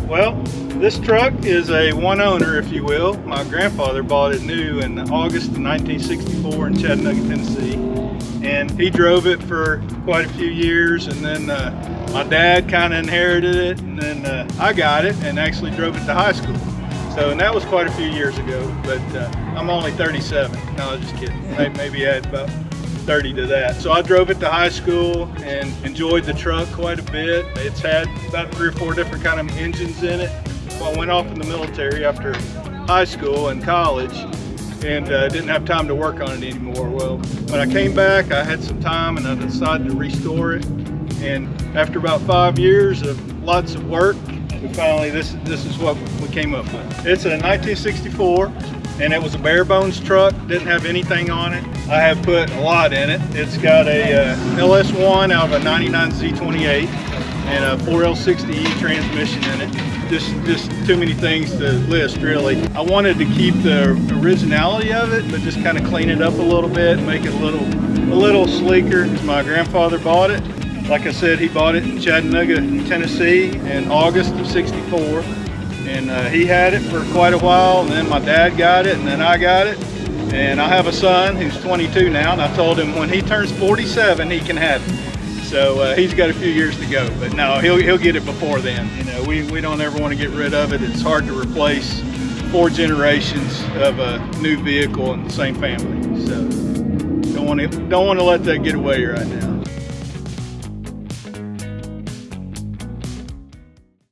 Well, this truck is a one owner, if you will. My grandfather bought it new in August of 1964 in Chattanooga, Tennessee. And he drove it for quite a few years, and then my dad kind of inherited it, and then I got it and actually drove it to high school. So, and that was quite a few years ago, but I'm only 37. No, I'm just kidding. Maybe add about 30 to that. So I drove it to high school and enjoyed the truck quite a bit. It's had about 3 or 4 different kind of engines in it. Well, I went off in the military after high school and college, and didn't have time to work on it anymore. Well, when I came back, I had some time and I decided to restore it. And after about 5 years of lots of work, we finally, this is what we came up with. It's a 1964, and it was a bare bones truck, didn't have anything on it. I have put a lot in it. It's got a LS1 out of a 99 Z28 and a 4L60E transmission in it. Just too many things to list, really. I wanted to keep the originality of it, but just kind of clean it up a little bit, make it a little sleeker. My grandfather bought it. Like I said, he bought it in Chattanooga, Tennessee in August of '64. And he had it for quite a while, and then my dad got it, and then I got it. And I have a son who's 22 now, and I told him when he turns 47, he can have it. So he's got a few years to go, but no, he'll get it before then. You know, we don't ever want to get rid of it. It's hard to replace 4 generations of a new vehicle in the same family. So don't want to let that get away right now.